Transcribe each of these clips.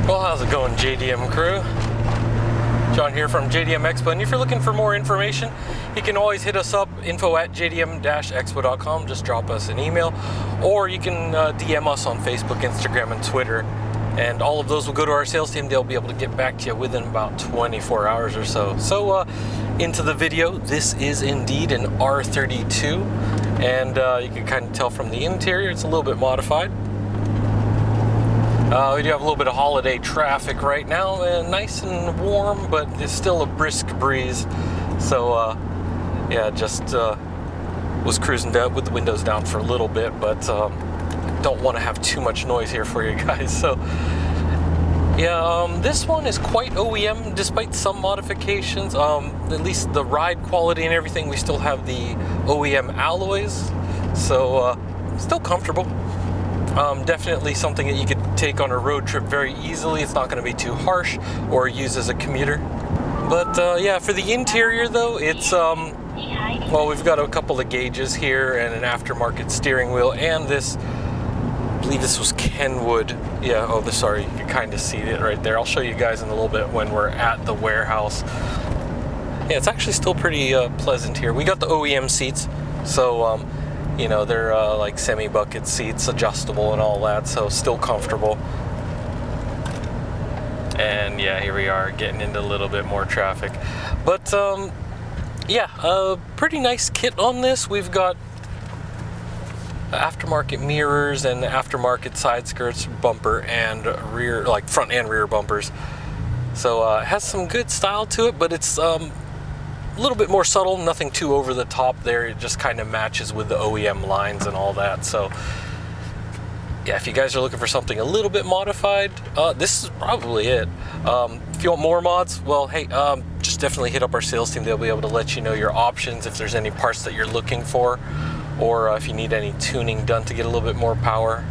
Well, how's it going, JDM crew? John here from JDM EXPO, and if you're looking for more information, you can always hit us up, info@jdm-expo.com. Just drop us an email, or you can DM us on Facebook, Instagram, and Twitter, and all of those will go to our sales team. They'll be able to get back to you within about 24 hours or so. So into the video, this is indeed an R32, and you can kind of tell from the interior it's a little bit modified. We do have a little bit of holiday traffic right now, and nice and warm, but there's still a brisk breeze. So yeah, just was cruising down with the windows down for a little bit, but don't want to have too much noise here for you guys. So yeah, this one is quite OEM despite some modifications. At least the ride quality and everything, we still have the OEM alloys, so still comfortable. Definitely something that you could take on a road trip very easily. It's not going to be too harsh or use as a commuter. But yeah, for the interior though, it's well, we've got a couple of gauges here and an aftermarket steering wheel, and this, I believe this was Kenwood. Yeah, oh, sorry, you can kind of see it right there. I'll show you guys in a little bit when we're at the warehouse. Yeah, it's actually still pretty pleasant here. We got the OEM seats, so you know, they're like semi-bucket seats, adjustable and all that, so still comfortable. And yeah, here we are getting into a little bit more traffic. But yeah, pretty nice kit on this. We've got aftermarket mirrors and aftermarket side skirts, bumper and rear, like front and rear bumpers. So it has some good style to it, but it's a little bit more subtle, nothing too over the top there. It just kind of matches with the OEM lines and all that. So yeah, if you guys are looking for something a little bit modified, this is probably it. If you want more mods, well, hey, just definitely hit up our sales team. They'll be able to let you know your options if there's any parts that you're looking for, or if you need any tuning done to get a little bit more power.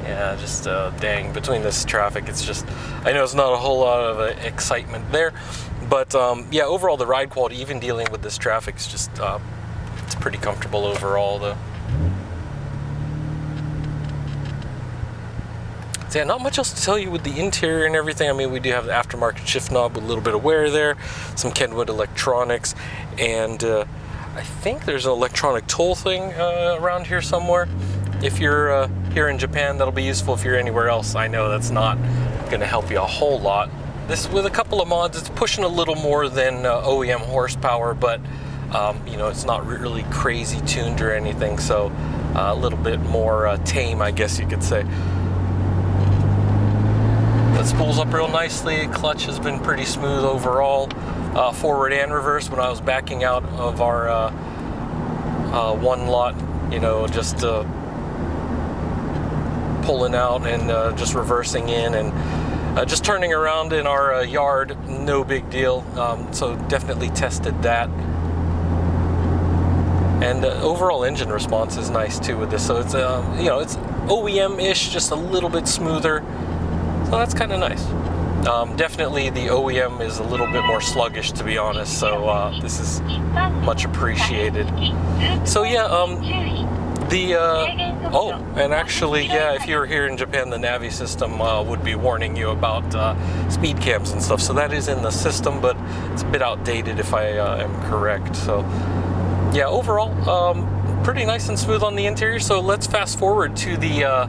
Yeah, just dang, between this traffic, it's just, I know it's not a whole lot of excitement there, but yeah, overall the ride quality, even dealing with this traffic, is just it's pretty comfortable overall though. So yeah, not much else to tell you with the interior and everything. I mean, we do have the aftermarket shift knob with a little bit of wear there, some Kenwood electronics, and I think there's an electronic toll thing around here somewhere. If you're here in Japan, that'll be useful. If you're anywhere else, I know that's not going to help you a whole lot. This, with a couple of mods, it's pushing a little more than OEM horsepower, but you know, it's not really crazy tuned or anything, so a little bit more tame, I guess you could say. That spools up real nicely. Clutch has been pretty smooth overall, forward and reverse. When I was backing out of our one lot, you know, just pulling out and just reversing in and just turning around in our yard, no big deal. So definitely tested that. And overall engine response is nice too with this. So it's you know, it's OEM-ish, just a little bit smoother. So that's kind of nice. Definitely the OEM is a little bit more sluggish, to be honest. So this is much appreciated. So yeah, oh, and actually, yeah, if you're here in Japan, the Navi system would be warning you about speed cams and stuff. So that is in the system, but it's a bit outdated if I am correct. So yeah, overall, pretty nice and smooth on the interior. So let's fast forward to the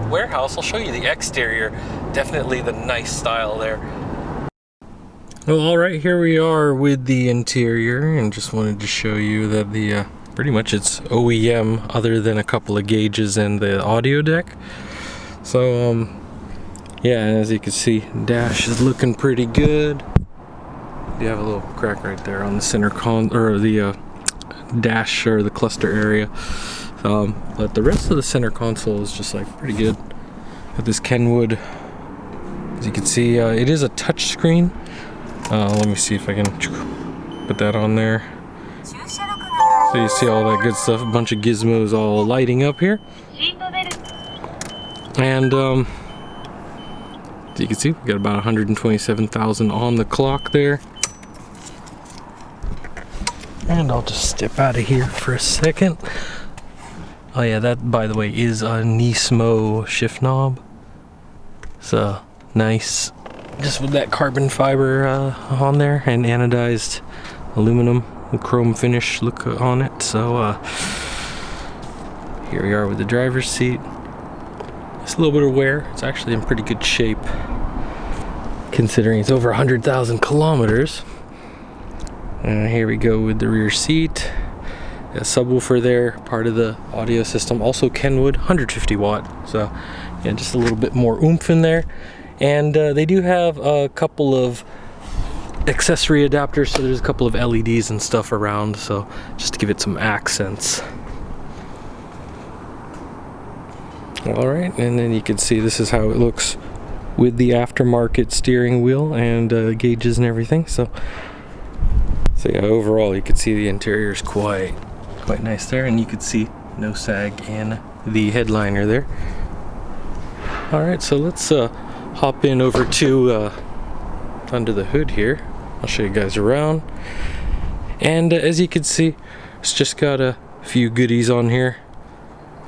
warehouse. I'll show you the exterior. Definitely the nice style there. Well, all right, here we are with the interior, and just wanted to show you that the pretty much it's OEM other than a couple of gauges and the audio deck. So yeah, as you can see, dash is looking pretty good. You have a little crack right there on the center or the dash or the cluster area, but the rest of the center console is just like pretty good. Got this Kenwood, as you can see, it is a touch screen. Let me see if I can put that on there. So you see all that good stuff, a bunch of gizmos all lighting up here. And as you can see, we got about 127,000 on the clock there. And I'll just step out of here for a second. Oh yeah, that, by the way, is a Nismo shift knob. So nice, just with that carbon fiber on there, and anodized aluminum with chrome finish look on it. So here we are with the driver's seat. It's a little bit of wear. It's actually in pretty good shape considering it's over 100,000 kilometers. And here we go with the rear seat. A subwoofer there, part of the audio system. Also Kenwood, 150 watt. So yeah, just a little bit more oomph in there. And they do have a couple of accessory adapters, so there's a couple of LEDs and stuff around, so just to give it some accents. Alright, and then you can see this is how it looks with the aftermarket steering wheel and gauges and everything. So yeah, overall you can see the interior is quite nice there, and you can see no sag in the headliner there. Alright, so let's hop in over to under the hood here. I'll show you guys around. And as you can see, it's just got a few goodies on here.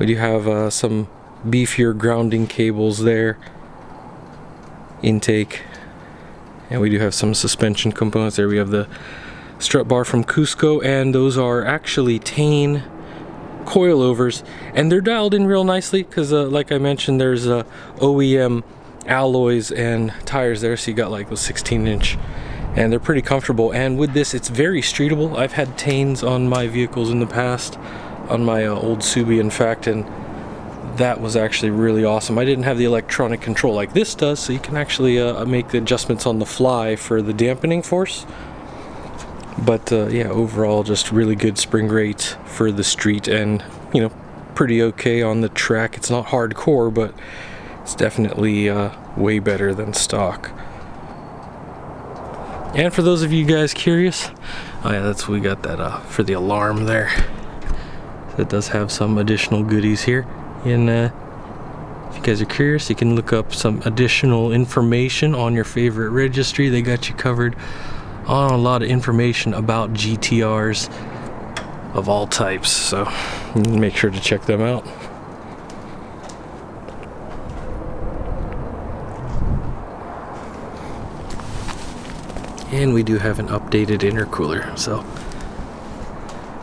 We do have some beefier grounding cables there, intake, and we do have some suspension components there. We have the strut bar from Cusco, and those are actually Tane coilovers, and they're dialed in real nicely because like I mentioned, there's OEM alloys and tires there, so you got like those 16-inch, and they're pretty comfortable. And with this, it's very streetable. I've had Tanes on my vehicles in the past, on my old Subi in fact, and that was actually really awesome. I didn't have the electronic control like this does, so you can actually make the adjustments on the fly for the dampening force. But yeah, overall just really good spring rate for the street, and you know, pretty okay on the track. It's not hardcore, but it's definitely way better than stock. And for those of you guys curious, oh yeah, we got that for the alarm there. So it does have some additional goodies here. And if you guys are curious, you can look up some additional information on your favorite registry. They got you covered on a lot of information about GTRs of all types, so make sure to check them out. And we do have an updated intercooler, so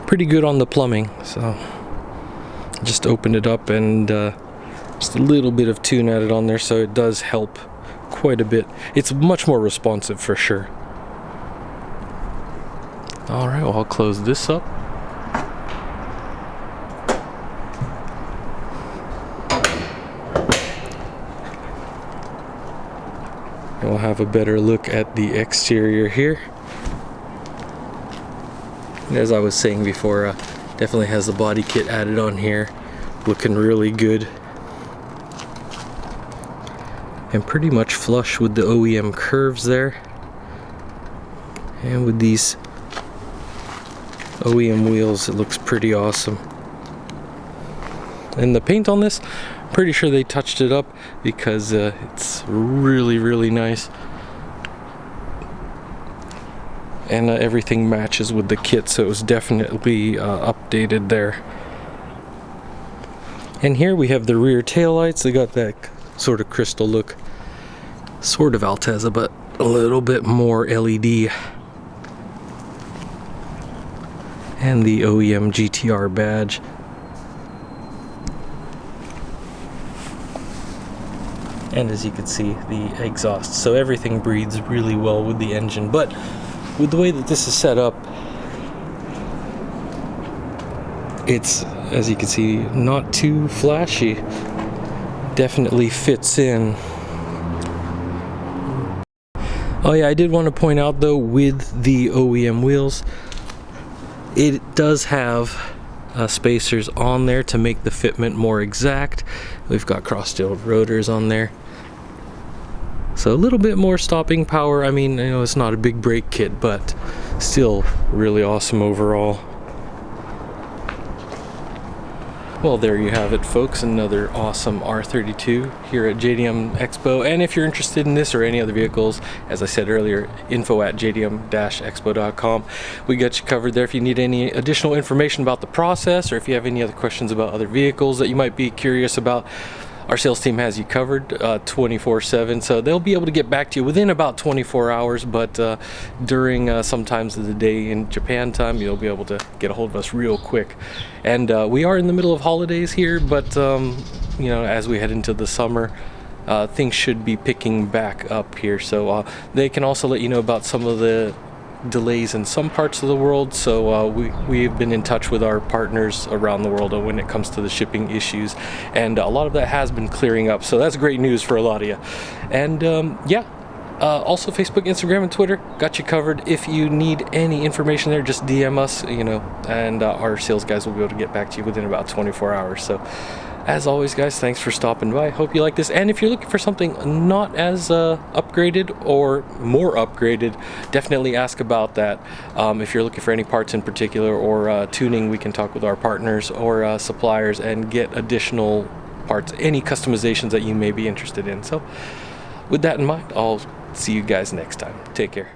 pretty good on the plumbing. So just opened it up, and just a little bit of tune added on there, so it does help quite a bit. It's much more responsive for sure. Alright, well, I'll close this up. And we'll have a better look at the exterior here. And as I was saying before, definitely has the body kit added on here, looking really good, and pretty much flush with the OEM curves there, and with these OEM wheels, it looks pretty awesome. And the paint on this, I'm pretty sure they touched it up because it's really nice. And everything matches with the kit, so it was definitely updated there. And here we have the rear taillights. They got that sort of crystal look, sort of Altezza, but a little bit more LED. And the OEM GTR badge. And as you can see, the exhaust. So everything breathes really well with the engine, but with the way that this is set up, it's, as you can see, not too flashy. Definitely fits in. Oh yeah, I did want to point out though, with the OEM wheels, it does have spacers on there to make the fitment more exact. We've got cross-stilled rotors on there, so a little bit more stopping power. I mean, I know it's not a big brake kit, but still really awesome overall. Well, there you have it, folks. Another awesome R32 here at JDM Expo. And if you're interested in this or any other vehicles, as I said earlier, info@jdm-expo.com. We got you covered there if you need any additional information about the process, or if you have any other questions about other vehicles that you might be curious about. our sales team has you covered 24/7, so they'll be able to get back to you within about 24 hours, but during some times of the day in Japan time, you'll be able to get a hold of us real quick. And we are in the middle of holidays here, but you know, as we head into the summer, things should be picking back up here. So they can also let you know about some of the delays in some parts of the world, so we've been in touch with our partners around the world when it comes to the shipping issues, and a lot of that has been clearing up, so that's great news for a lot of you. And yeah, also Facebook, Instagram, and Twitter got you covered. If you need any information there, just DM us, you know, and our sales guys will be able to get back to you within about 24 hours. So as always, guys, thanks for stopping by. Hope you like this. And if you're looking for something not as upgraded or more upgraded, definitely ask about that. If you're looking for any parts in particular or tuning, we can talk with our partners or suppliers and get additional parts, any customizations that you may be interested in. So with that in mind, I'll see you guys next time. Take care.